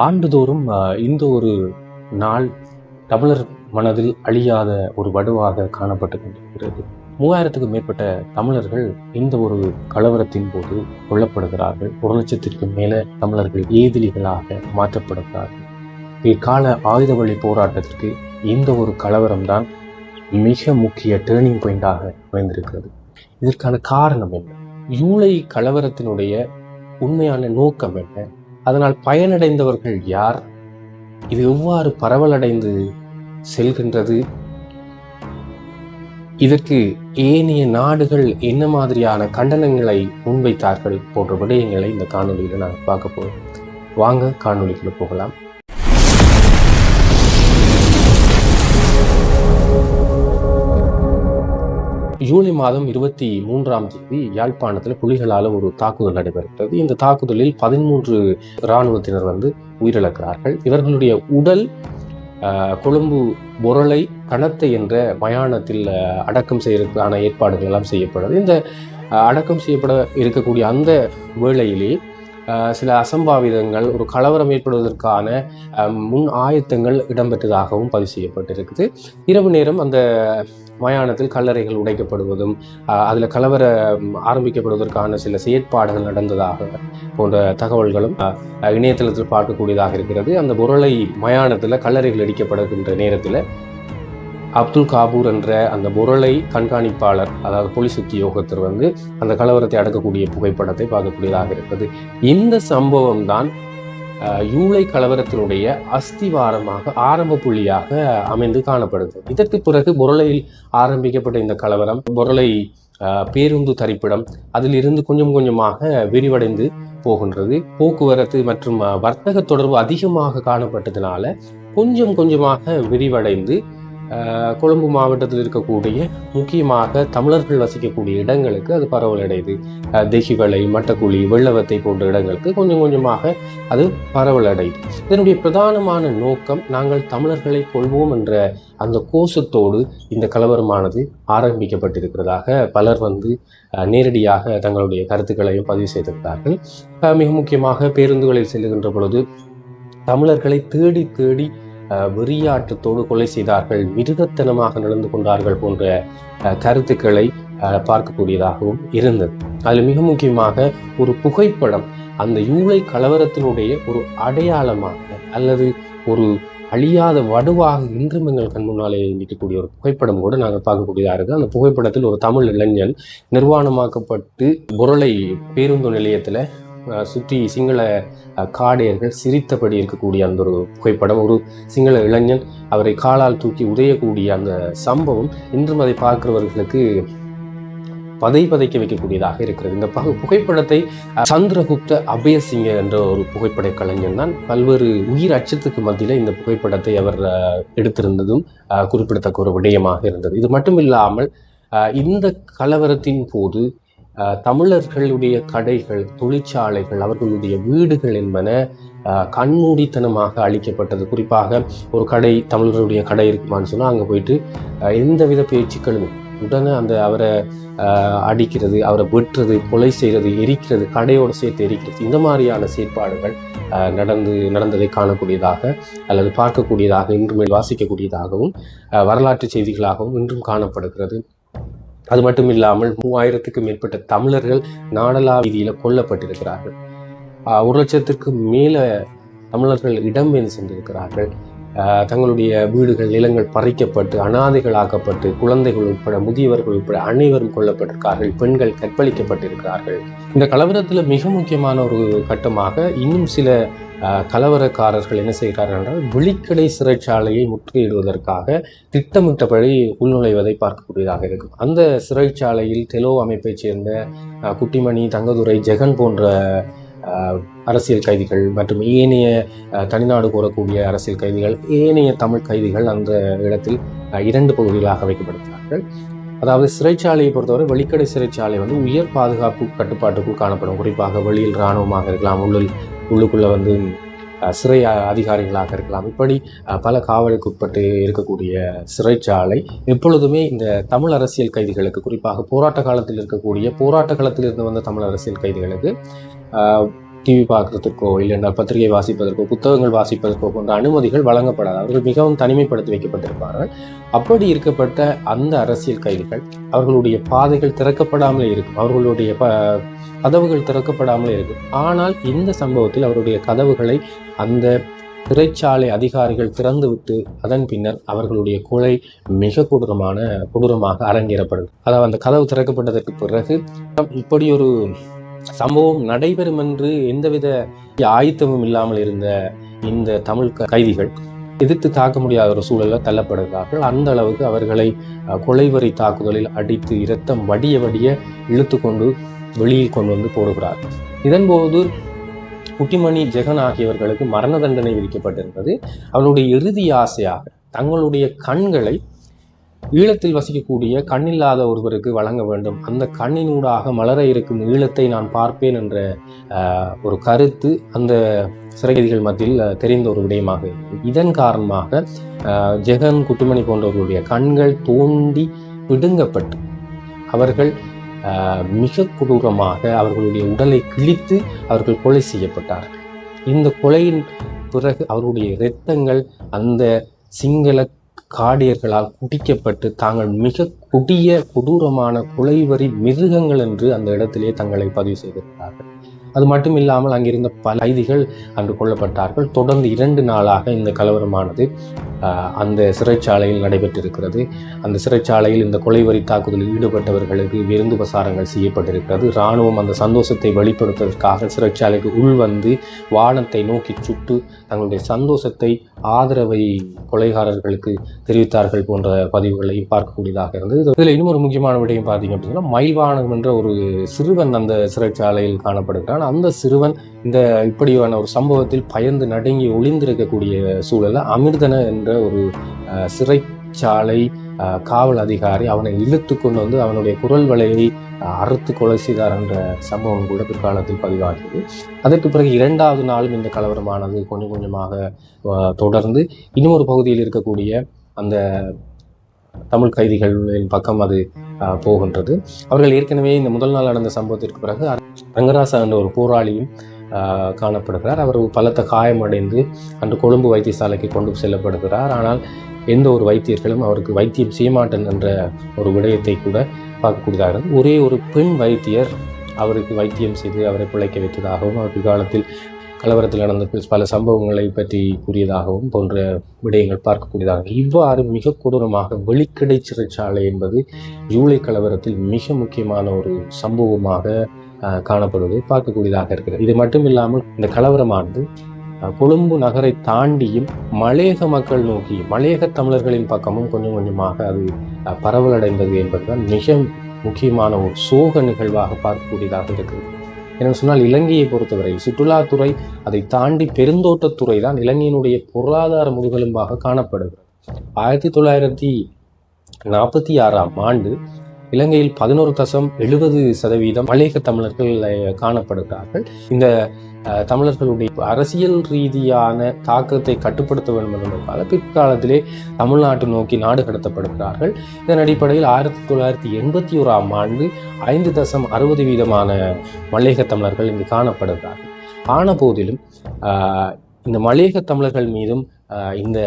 ஆண்டுதோறும் இந்த ஒரு நாள் தமிழர் மனதில் அழியாத ஒரு வடுவாக காணப்பட்டு கொண்டிருக்கிறது. 3000க்கும் மேற்பட்ட தமிழர்கள் இந்த ஒரு கலவரத்தின் போது கொல்லப்படுகிறார்கள். 1,00,000க்கும் மேல தமிழர்கள் ஏதிலிகளாக மாற்றப்படுகிறார்கள். இக்கால ஆயுத வழி போராட்டத்திற்கு இந்த ஒரு கலவரம் தான் மிக முக்கிய டேர்னிங் பாயிண்டாக அமைந்திருக்கிறது. இதற்கான காரணம் என்ன? ஜூலை கலவரத்தினுடைய உண்மையான நோக்கம் என்ன? அதனால் பயனடைந்தவர்கள் யார்? இது எவ்வாறு பரவலடைந்து செல்கின்றது? இதற்கு ஏனைய நாடுகள் என்ன மாதிரியான கண்டனங்களை முன்வைத்தார்கள் போன்ற விடயங்களை இந்த காணொலியில் நாங்கள் பார்க்க போகிறோம். வாங்க காணொலிக்குள்ள போகலாம். ஜூலை மாதம் 23ஆம் தேதி யாழ்ப்பாணத்தில் புலிகளால் ஒரு தாக்குதல் நடைபெறுகிறது. இந்த தாக்குதலில் 13 இராணுவத்தினர் உயிரிழக்கிறார்கள். இவர்களுடைய உடல் கொழும்பு பொருளை கணத்தை என்ற மயானத்தில் அடக்கம் செய்வதற்கான ஏற்பாடுகள் எல்லாம் செய்யப்படுது. இந்த அடக்கம் செய்யப்பட இருக்கக்கூடிய அந்த வேளையிலே சில அசம்பாவிதங்கள், ஒரு கலவரம் ஏற்படுவதற்கான முன் ஆயத்தங்கள் இடம்பெற்றதாகவும் பதிவு செய்யப்பட்டிருக்குது. இரவு நேரம் அந்த மயானத்தில் கல்லறைகள் உடைக்கப்படுவதும் அதில் கலவரம் ஆரம்பிக்கப்படுவதற்கான சில செயற்பாடுகள் நடந்ததாக போன்ற தகவல்களும் இணையதளத்தில் பார்க்கக்கூடியதாக இருக்கிறது. அந்த பொருளை மயானத்தில் கல்லறைகள் இடிக்கப்படுகின்ற நேரத்தில் அப்துல் காபூர் என்ற அந்த பொருளை கண்காணிப்பாளர், அதாவது போலீஸ் உத்தியோகத்தர் அந்த கலவரத்தை அடக்கக்கூடிய புகைப்படத்தை பார்க்கக்கூடியதாக இருக்கிறது. இந்த சம்பவம் தான் ஜூலை கலவரத்தினுடைய அஸ்திவாரமாக, ஆரம்ப புள்ளியாக அமைந்து காணப்படுது. இதற்கு பிறகு பொருளையில் ஆரம்பிக்கப்பட்ட இந்த கலவரம் பொருளை பேருந்து தரிப்பிடம் அதிலிருந்து கொஞ்சம் கொஞ்சமாக விரிவடைந்து போகின்றது. போக்குவரத்து மற்றும் வர்த்தக தொடர்பு அதிகமாக காணப்பட்டதுனால கொஞ்சம் கொஞ்சமாக விரிவடைந்து கொழும்பு மாவட்டத்தில் இருக்கக்கூடிய முக்கியமாக தமிழர்கள் வசிக்கக்கூடிய இடங்களுக்கு அது பரவலடைது. தெஹிவளை, மட்டக்குழி, வெள்ளவத்தை போன்ற இடங்களுக்கு கொஞ்சம் கொஞ்சமாக அது பரவலடைது. இதனுடைய பிரதானமான நோக்கம், நாங்கள் தமிழர்களை கொள்வோம் என்ற அந்த கோஷத்தோடு இந்த கலவரமானது ஆரம்பிக்கப்பட்டிருக்கிறதாக பலர் நேரடியாக தங்களுடைய கருத்துக்களையும் பதிவு செய்திருக்கிறார்கள். மிக முக்கியமாக பேருந்துகளில் செல்லுகின்ற பொழுது தமிழர்களை தேடி தேடி வெறியாட்டத்தோடு கொலை செய்தார்கள், மிருகத்தனமாக நடந்து கொண்டார்கள் போன்ற கருத்துக்களை பார்க்கக்கூடியதாகவும் இருந்தது. அதில் மிக முக்கியமாக ஒரு புகைப்படம், அந்த ஜூலை கலவரத்தினுடைய ஒரு அடையாளமாக அல்லது ஒரு அழியாத வடுவாக இன்றும் எங்கள் கண் முன்னாலே நிற்கக்கூடிய ஒரு புகைப்படம் கூட நாங்கள் பார்க்கக்கூடியதாக இருக்குது. அந்த புகைப்படத்தில் ஒரு தமிழ் இளைஞன் நிர்வாணமாக்கப்பட்டு பொருளை பேருந்து நிலையத்தில் சுற்றி சிங்கள காடையர்கள் சிரித்தபடி இருக்கக்கூடிய அந்த ஒரு புகைப்படம், ஒரு சிங்கள இளைஞன் அவரை காலால் தூக்கி உதையக்கூடிய அந்த சம்பவம் இன்றும் அதை பார்க்கிறவர்களுக்கு பதைக்க வைக்கக்கூடியதாக இருக்கிறது. இந்த புகைப்படத்தை சந்திரகுப்த அபயசிங்க என்ற ஒரு புகைப்பட கலைஞன் தான் பல்வேறு உயிர் அச்சத்துக்கு மத்தியில் இந்த புகைப்படத்தை அவர் எடுத்திருந்ததும் குறிப்பிடத்தக்க ஒரு விடயமாக இருந்தது. இது மட்டும் இல்லாமல் இந்த கலவரத்தின் போது தமிழர்களுடைய கடைகள், தொழிற்சாலைகள், அவர்களுடைய வீடுகள் என்பன கண்மூடித்தனமாக அழிக்கப்பட்டது. குறிப்பாக ஒரு கடை, தமிழர்களுடைய கடை இருக்குமான்னு சொன்னால் அங்கே போயிட்டு எந்தவித பேச்சுக்களும் உடனே அவரை அடிக்கிறது, அவரை வெட்டுறது, கொலை செய்கிறது, எரிக்கிறது, கடையோடு சேர்த்து எரிக்கிறது, இந்த மாதிரியான செயற்பாடுகள் நடந்ததை காணக்கூடியதாக அல்லது பார்க்கக்கூடியதாக, இன்றுமே வாசிக்கக்கூடியதாகவும் வரலாற்று செய்திகளாகவும் இன்றும் காணப்படுகிறது. அது மட்டும் இல்லாமல் 3000க்கும் மேற்பட்ட தமிழர்கள் நாடலா வீதியில் கொல்லப்பட்டிருக்கிறார்கள். 1,00,000க்கும் மேல தமிழர்கள் இடம்பெயர்ந்து சென்றிருக்கிறார்கள். தங்களுடைய வீடுகள், நிலங்கள் பறிக்கப்பட்டு அனாதைகளாக்கப்பட்டு குழந்தைகள் உட்பட, முதியவர்கள் உட்பட அனைவரும் கொல்லப்பட்டிருக்கிறார்கள். பெண்கள் கற்பழிக்கப்பட்டிருக்கிறார்கள். இந்த கலவரத்தில் மிக முக்கியமான ஒரு கட்டமாக இன்னும் சில கலவரக்காரர்கள் என்ன செய்கிறார்கள் என்றால், வெளிக்கடை சிறைச்சாலையை முற்றுகையிடுவதற்காக திட்டமிட்டபடி உள்நுழைவதை பார்க்கக்கூடியதாக இருக்கும். அந்த சிறைச்சாலையில் டெலோ அமைப்பைச் சேர்ந்த குட்டிமணி, தங்கதுரை, ஜெகன் போன்ற அரசியல் கைதிகள் மற்றும் ஏனைய தனிநாடு கோரக்கூடிய அரசியல் கைதிகள், ஏனைய தமிழ் கைதிகள் அந்த இடத்தில் 2 பகுதிகளாக வைக்கப்படுகிறார்கள். அதாவது சிறைச்சாலையை பொறுத்தவரை வெளிக்கடை சிறைச்சாலை உயர் பாதுகாப்பு கட்டுப்பாட்டுக்குள் காணப்படும். குறிப்பாக வெளியில் இராணுவமாக இருக்கலாம், உள்ளுக்குள்ள சிறை அதிகாரிகளாக இருக்கலாம். இப்படி பல காவலுக்கு உட்பட்டு இருக்கக்கூடிய சிறைச்சாலை எப்பொழுதுமே இந்த தமிழ் அரசியல் கைதிகளுக்கு, குறிப்பாக போராட்ட காலத்தில் இருக்கக்கூடிய, போராட்ட காலத்தில் இருந்து வந்த தமிழ் அரசியல் கைதிகளுக்கு டிவி பார்க்கறதுக்கோ இல்லைன்னா பத்திரிகை வாசிப்பதற்கோ புத்தகங்கள் வாசிப்பதற்கோ போன்ற அனுமதிகள் வழங்கப்படாது. அவர்கள் மிகவும் தனிமைப்படுத்தி வைக்கப்பட்டிருப்பார்கள். அப்படி இருக்கப்பட்ட அந்த அரசியல் கைதிகள் அவர்களுடைய பாதைகள் திறக்கப்படாமலே இருக்கும், அவர்களுடைய கதவுகள் திறக்கப்படாமலே இருக்கும். ஆனால் இந்த சம்பவத்தில் அவருடைய கதவுகளை அந்த சிறைச்சாலை அதிகாரிகள் திறந்துவிட்டு அதன் பின்னர் அவர்களுடைய கொலை மிக கொடூரமாக அரங்கேறப்படுது. அதாவது அந்த கதவு திறக்கப்பட்டதற்கு பிறகு இப்படி ஒரு சம்பவம் நடைபெறும் என்று எந்தவித ஆயத்தமும் இல்லாமல் இருந்த இந்த தமிழ் கைதிகள் எதிர்த்து தாக்க முடியாத ஒரு சூழலில் தள்ளப்படுகிறார்கள். அந்த அளவுக்கு அவர்களை கொலைவரி தாக்குதலில் அடித்து இரத்தம் வடிய இழுத்து கொண்டு வெளியில் கொண்டு வந்து போடுகிறார்கள். இதன்போது குட்டிமணி, ஜெகன் ஆகியவர்களுக்கு மரண தண்டனை விதிக்கப்பட்டிருந்தது. அவர்களுடைய இறுதி ஆசையாக தங்களுடைய கண்களை ஈழத்தில் வசிக்கக்கூடிய கண்ணில்லாத ஒருவருக்கு வழங்க வேண்டும், அந்த கண்ணினூடாக மலர இருக்கும் ஈழத்தை நான் பார்ப்பேன் என்ற ஒரு கருத்து அந்த சிறைகைதிகள் மத்தியில் தெரிந்த ஒரு விடயமாக இருக்கும். இதன் காரணமாக ஜெகன், குட்டிமணி போன்றவர்களுடைய கண்கள் தோண்டி பிடுங்கப்பட்டு அவர்கள் மிக கொடூரமாக அவர்களுடைய உடலை கிழித்து அவர்கள் கொலை செய்யப்பட்டார்கள். இந்த கொலையின் பிறகு அவருடைய இரத்தங்கள் அந்த சிங்கள காடியர்களால் குடிக்கப்பட்டு தாங்கள் மிக கொடூரமான கொலைவரி மிருகங்கள் என்று அந்த இடத்திலே தங்களை பதிவு செய்திருக்கிறார்கள். அது மட்டும் இல்லாமல் அங்கிருந்த பல கைதிகள் அன்று கொல்லப்பட்டார்கள். தொடர்ந்து 2 நாளாக இந்த கலவரமானது அந்த சிறைச்சாலையில் நடைபெற்றிருக்கிறது. அந்த சிறைச்சாலையில் இந்த கொலைவரி தாக்குதலில் ஈடுபட்டவர்களுக்கு விருந்து உபசாரங்கள் செய்யப்பட்டிருக்கிறது. இராணுவம் அந்த சந்தோஷத்தை வெளிப்படுத்துவதற்காக சிறைச்சாலைக்கு உள்வந்து வானத்தை நோக்கி சுட்டு தங்களுடைய சந்தோஷத்தை, ஆதரவை கொலைகாரர்களுக்கு தெரிவித்தார்கள் போன்ற பதிவுகளை பார்க்கக்கூடியதாக இருந்தது. இதில் இன்னும் ஒரு முக்கியமான விடயம் பார்த்தீங்க அப்படின்னா, மயில்வானம் என்ற ஒரு சிறுவன் அந்த சிறைச்சாலையில் காணப்படுகிறான். அந்த சிறுவன் இந்த இப்படியான ஒரு சம்பவத்தில் பயந்து நடுங்கி ஒளிந்திருக்கக்கூடிய சூழல அமிர்தன என்ற ஒரு சிறைச்சாலை காவல் அதிகாரி அவனை இழுத்து கொண்டு வந்து அவனுடைய குரல் வலையை அறுத்து கொலை செய்தார் என்ற சம்பவம் கூட பிற்காலத்தில் பதிவாகியது. அதற்கு பிறகு 2வது நாளும் இந்த கலவரமானது கொஞ்சம் கொஞ்சமாக தொடர்ந்து இன்னொரு பகுதியில் இருக்கக்கூடிய அந்த தமிழ் கைதிகளின் பக்கம் அது போகின்றது. அவர்கள் ஏற்கனவே இந்த முதல் நாள் நடந்த சம்பவத்திற்கு பிறகு ரங்கராசா என்ற ஒரு போராளியும் காணப்படுகிறார். அவர் பலத்த காயமடைந்து அன்று கொழும்பு வைத்தியசாலைக்கு கொண்டு செல்லப்படுகிறார். ஆனால் எந்த ஒரு வைத்தியர்களும் அவருக்கு வைத்தியம் செய்யமாட்டேன் என்ற ஒரு விடயத்தை கூட பார்க்கக்கூடியதாக. ஒரே ஒரு பெண் வைத்தியர் அவருக்கு வைத்தியம் செய்து அவரை பிழைக்க வைத்ததாகவும், அவர் பிற்காலத்தில் கலவரத்தில் நடந்த பல சம்பவங்களை பற்றி கூறியதாகவும் போன்ற விடயங்கள் பார்க்கக்கூடியதாக. இவ்வாறு மிக கொடூரமாக வெளிக்கடை சிறைச்சாலை என்பது ஜூலை கலவரத்தில் மிக முக்கியமான ஒரு சம்பவமாக காணப்படுவதை பார்க்கக்கூடியதாக இருக்கிறது. இது மட்டும் இல்லாமல் இந்த கலவரமானது கொழும்பு நகரை தாண்டியும் மலையக மக்கள் நோக்கி, மலையக தமிழர்களின் பக்கமும் கொஞ்சம் கொஞ்சமாக அது பரவலடைந்தது என்பதுதான் மிக முக்கியமான ஒரு சோக நிகழ்வாக பார்க்கக்கூடியதாக இருக்குது. என்று சொன்னால், இலங்கையை பொறுத்தவரை சுற்றுலாத்துறை, அதை தாண்டி பெருந்தோட்டத்துறை தான் இலங்கையினுடைய பொருளாதார முதுகெலும்பாக காணப்படுகிறது. 1946ஆம் ஆண்டு இலங்கையில் 11.70% மலையக தமிழர்கள் காணப்படுகிறார்கள். இந்த தமிழர்களுடைய அரசியல் ரீதியான தாக்கத்தை கட்டுப்படுத்த வேண்டும் என்பதற்காக பிற்காலத்திலே தமிழ்நாட்டு நோக்கி நாடு கடத்தப்படுகிறார்கள். இதன் அடிப்படையில் 1981ஆம் ஆண்டு 5.60% மலையக தமிழர்கள் இங்கு காணப்படுகிறார்கள். ஆன போதிலும் இந்த மலையக தமிழர்கள் மீதும் இந்த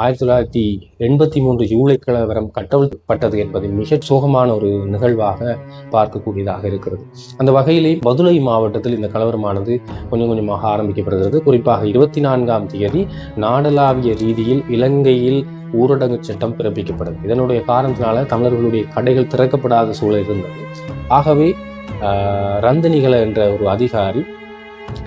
1983 ஜூலை கலவரம் கட்டவிழ்ப்பட்டது என்பது மிக சோகமான ஒரு நிகழ்வாக பார்க்கக்கூடியதாக இருக்கிறது. அந்த வகையிலே பதுளை மாவட்டத்தில் இந்த கலவரமானது கொஞ்சம் கொஞ்சமாக ஆரம்பிக்கப்படுகிறது. குறிப்பாக 24ஆம் தேதி நாடளாவிய ரீதியில் இலங்கையில் ஊரடங்கு சட்டம் பிறப்பிக்கப்படுது. இதனுடைய காரணத்தினால தமிழர்களுடைய கடைகள் திறக்கப்படாத சூழல் இருந்தது. ஆகவே ரந்தனிகள என்ற ஒரு அதிகாரி,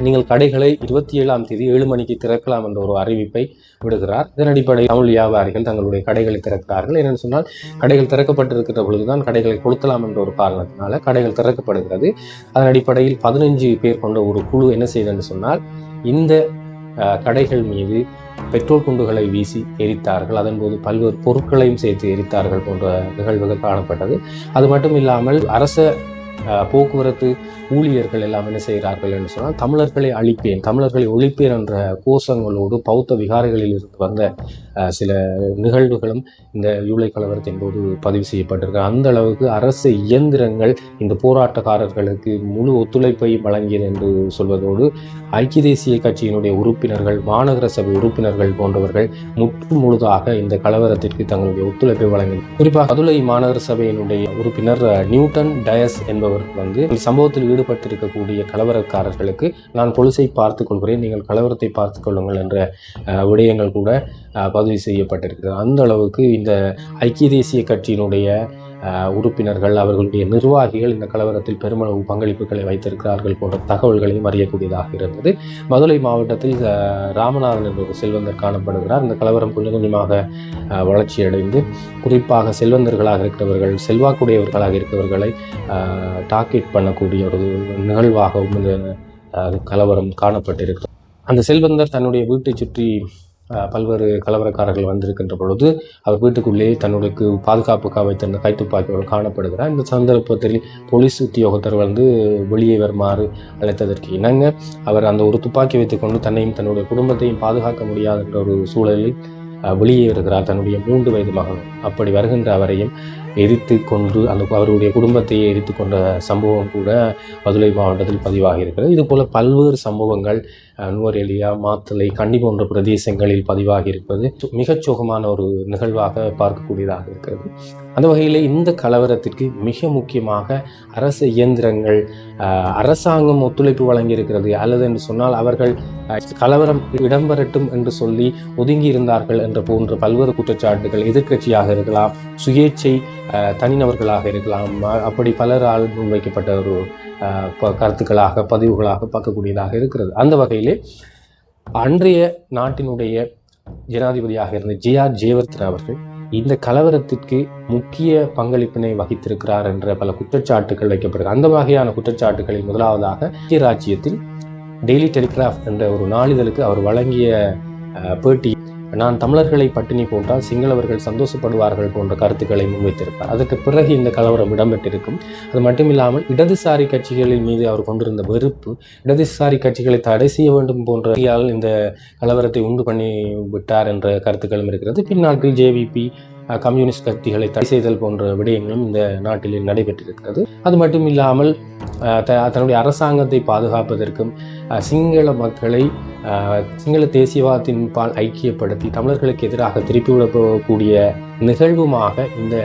நீங்கள் கடைகளை 27ஆம் தேதி 7 மணிக்கு திறக்கலாம் என்ற ஒரு அறிவிப்பை விடுகிறார். இதன் அடிப்படையில் தமிழ் வியாபாரிகள் தங்களுடைய கடைகளை திறக்கிறார்கள். என்னென்னு சொன்னால், கடைகள் திறக்கப்பட்டிருக்கிற பொழுதுதான் கடைகளை கொளுத்தலாம் என்ற ஒரு காரணத்தினால கடைகள் திறக்கப்படுகிறது. அதன் அடிப்படையில் 15 பேர் கொண்ட ஒரு குழு என்ன செய்தன்னு சொன்னால், இந்த கடைகள் மீது பெட்ரோல் குண்டுகளை வீசி எரித்தார்கள். அதன்போது பல்வேறு பொருட்களையும் சேர்த்து எரித்தார்கள் போன்ற நிகழ்வுகள் காணப்பட்டது. அது மட்டும் இல்லாமல் அரச போக்குவரத்து ஊழியர்கள் எல்லாம் என்ன செய்கிறார்கள் என்று சொன்னால் தமிழர்களை அழிப்பேன், தமிழர்களை ஒழிப்பேன் என்ற கோஷங்களோடு பௌத்த விகாரைகளில் இருந்து வந்த சில நிகழ்வுகளும் இந்த ஜூலை கலவரத்தின் போது பதிவு செய்யப்பட்டிருக்கு. அந்த அளவுக்கு அரசு இயந்திரங்கள் இந்த போராட்டக்காரர்களுக்கு முழு ஒத்துழைப்பை வழங்கியது என்று சொல்வதோடு ஐக்கிய தேசிய கட்சியினுடைய உறுப்பினர்கள், மாநகர சபை உறுப்பினர்கள் போன்றவர்கள் முழுதாக இந்த கலவரத்திற்கு தங்களுடைய ஒத்துழைப்பை வழங்கினர். குறிப்பாக கதுளை மாநகர சபையினுடைய உறுப்பினர் நியூட்டன் டயஸ் என்பவர் இந்த சம்பவத்தில் ஈடுபட்டிருக்கக்கூடிய கலவரக்காரர்களுக்கு நான் பொலிஸை பார்த்துக் கொள்கிறேன், நீங்கள் கலவரத்தை பார்த்துக் கொள்ளுங்கள் என்ற விடயங்கள் கூட பதிவு செய்யப்பட்டிருக்கிறது. அந்த அளவுக்கு இந்த ஐக்கிய தேசிய கட்சியினுடைய உறுப்பினர்கள், அவர்களுடைய நிர்வாகிகள் இந்த கலவரத்தில் பெருமளவு பங்களிப்புகளை வைத்திருக்கிறார்கள் போன்ற தகவல்களையும் அறியக்கூடியதாக இருந்தது. மதுரை மாவட்டத்தில் ராமநாதன் என்ற ஒரு செல்வந்தர் காணப்படுகிறார். இந்த கலவரம் கொஞ்சம் கொஞ்சமாக வளர்ச்சியடைந்து குறிப்பாக செல்வந்தர்களாக இருக்கிறவர்கள், செல்வாக்குடையவர்களாக இருக்கிறவர்களை டார்கெட் பண்ணக்கூடிய ஒரு நிகழ்வாகவும் இந்த கலவரம் காணப்பட்டிருக்கிறது. அந்த செல்வந்தர் தன்னுடைய வீட்டை சுற்றி பல்வேறு கலவரக்காரர்கள் வந்திருக்கின்ற பொழுது அவர் வீட்டுக்குள்ளே தன்னுடைய பாதுகாப்புக்காக வைத்திருந்த கைத்துப்பாக்கியோடு காணப்படுகிறார். இந்த சந்தர்ப்பத்தில் போலீஸ் உத்தியோகத்தர் வெளியே வருமாறு அழைத்ததற்கு இணங்க அவர் அந்த ஒரு துப்பாக்கி வைத்துக்கொண்டு தன்னையும் தன்னுடைய குடும்பத்தையும் பாதுகாக்க முடியாது என்ற ஒரு சூழலில் வெளியே வருகிறார் தன்னுடைய 3 வயது மகன். அப்படி வருகின்ற அவரையும் எரித்து கொண்டு அவருடைய குடும்பத்தையே எரித்து கொண்ட சம்பவம் கூட மதுரை மாவட்டத்தில் பதிவாகி இருக்கிறது. இதுபோல பல்வேறு சம்பவங்கள் நுவரெலியா, மாத்தளை, கண்டி போன்ற பிரதேசங்களில் பதிவாகி இருப்பது மிகச் சோகமான ஒரு நிகழ்வாக பார்க்கக்கூடியதாக இருக்கிறது. அந்த வகையில் இந்த கலவரத்திற்கு மிக முக்கியமாக அரசு இயந்திரங்கள், அரசாங்கம் ஒத்துழைப்பு வழங்கியிருக்கிறது. அல்லது என்று சொன்னால் அவர்கள் கலவரம் இடம்பெறட்டும் என்று சொல்லி ஒதுங்கி இருந்தார்கள் என்ற போன்ற பல்வேறு குற்றச்சாட்டுகள் எதிர்க்கட்சியாக இருக்கலாம், சுயேட்சை தனிநபர்களாக இருக்கலாம், அப்படி பலரால் முன்வைக்கப்பட்ட ஒரு கருத்துக்களாக பதிவுகளாக பார்க்கக்கூடியதாக இருக்கிறது. அந்த வகையிலே அன்றைய நாட்டினுடைய ஜனாதிபதியாக இருந்த ஜே.ஆர். ஜெயவர்தனா அவர்கள் இந்த கலவரத்திற்கு முக்கிய பங்களிப்பினை வகித்திருக்கிறார் என்ற பல குற்றச்சாட்டுகள் வைக்கப்படுகிறது. அந்த வகையான குற்றச்சாட்டுகளில் முதலாவதாக இந்திய ராஜ்யத்தில் டெய்லி டெலிகிராஃப் என்ற ஒரு நாளிதழுக்கு அவர் வழங்கிய பேட்டி, நான் தமிழர்களை பட்டினி போட்டால் சிங்களவர்கள் சந்தோஷப்படுவார்கள் போன்ற கருத்துக்களை முன்வைத்திருப்பார். அதற்கு பிறகு இந்த கலவரம் இடம்பெற்றிருக்கும். அது மட்டுமில்லாமல் இடதுசாரி கட்சிகளின் மீது அவர் கொண்டிருந்த வெறுப்பு, இடதுசாரி கட்சிகளை தடை செய்ய வேண்டும் போன்ற இந்த கலவரத்தை உண்டு பண்ணி விட்டார் என்ற கருத்துக்களும் இருக்கிறது. பின்னாட்கள் ஜேவிபி, கம்யூனிஸ்ட் கட்சிகளை தடை செய்தல் போன்ற விடயங்களும் இந்த நாட்டில் நடைபெற்றிருக்கிறது. அது மட்டும் இல்லாமல் தன்னுடைய அரசாங்கத்தை பாதுகாப்பதற்கும் சிங்கள மக்களை சிங்கள தேசியவாதத்தின் பால் ஐக்கியப்படுத்தி தமிழர்களுக்கு எதிராக திருப்பிவிடக்கூடிய நிகழ்வுமாக இந்த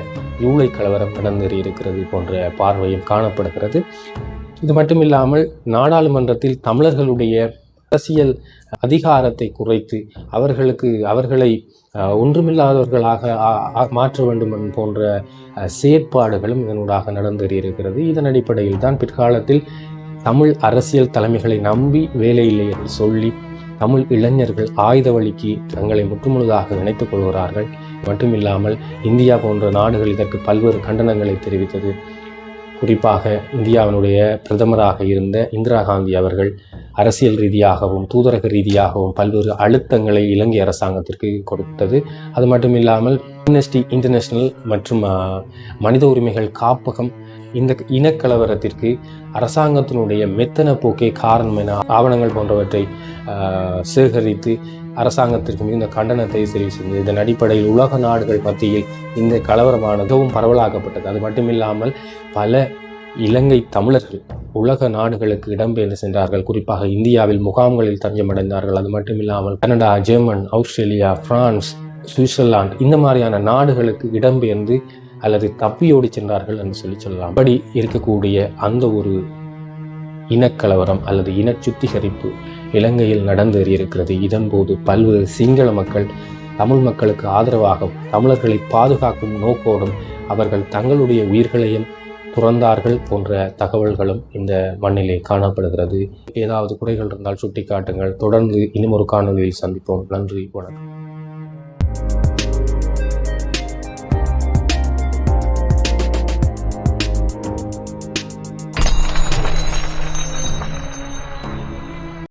ஜூலை கலவரம் நடந்தேறியிருக்கிறது போன்ற பார்வையும் காணப்படுகிறது. இது மட்டுமில்லாமல் நாடாளுமன்றத்தில் தமிழர்களுடைய அரசியல் அதிகாரத்தை குறைத்து அவர்களை ஒன்றுமில்லாதவர்களாக மாற்ற வேண்டும் போன்ற செயற்பாடுகளும் இதனூடாக நடந்தேறியிருக்கிறது. இதன் அடிப்படையில் தான் பிற்காலத்தில் தமிழ் அரசியல் தலைமைகளை நம்பி வேலையில்லை என்று சொல்லி தமிழ் இளைஞர்கள் ஆயுத வழிக்கு தங்களை முற்றுமுழுதாக இணைத்துக் கொள்கிறார்கள். மட்டுமில்லாமல் இந்தியா போன்ற நாடுகள் இதற்கு பல்வேறு கண்டனங்களை தெரிவித்தது. குறிப்பாக இந்தியாவினுடைய பிரதமராக இருந்த இந்திரா காந்தி அவர்கள் அரசியல் ரீதியாகவும் தூதரக ரீதியாகவும் பல்வேறு அழுத்தங்களை இலங்கை அரசாங்கத்திற்கு கொடுத்தது. அது மட்டும் இல்லாமல் அம்னஸ்டி இன்டர்நேஷனல் மற்றும் மனித உரிமைகள் காப்பகம் இந்த இனக்கலவரத்திற்கு அரசாங்கத்தினுடைய மெத்தன போக்கே காரணம் என ஆவணங்கள் போன்றவற்றை சேகரித்து அரசாங்கத்திற்கு மிகுந்த கண்டனத்தை தெரிவு செய்தது. இதன் அடிப்படையில் உலக நாடுகள் மத்தியில் இந்த கலவரமானது மிகவும் பரவலாக்கப்பட்டது. அது மட்டுமில்லாமல் பல இலங்கை தமிழர்கள் உலக நாடுகளுக்கு இடம்பெயர்ந்து சென்றார்கள். குறிப்பாக இந்தியாவில் முகாம்களில் தஞ்சமடைந்தார்கள். அது மட்டுமில்லாமல் Canada, German, Australia, France, Switzerland இந்த மாதிரியான நாடுகளுக்கு இடம்பெயர்ந்து அல்லது தப்பியோடி சென்றார்கள் என்று சொல்லலாம். அப்படி இருக்கக்கூடிய அந்த ஒரு இனக்கலவரம் அல்லது இன சுத்திகரிப்பு இலங்கையில் நடந்தேறியிருக்கிறது. இதன்போது பல்வேறு சிங்கள மக்கள் தமிழ் மக்களுக்கு ஆதரவாக தமிழர்களை பாதுகாக்கும் நோக்கோடும் அவர்கள் தங்களுடைய உயிர்களையும் துறந்தார்கள் போன்ற தகவல்களும் இந்த மண்ணிலே காணப்படுகிறது. ஏதாவது குறைகள் இருந்தால் சுட்டிக்காட்டுங்கள். தொடர்ந்து இன்னும் ஒரு காணொலியில் சந்திப்போம். நன்றி, வணக்கம்.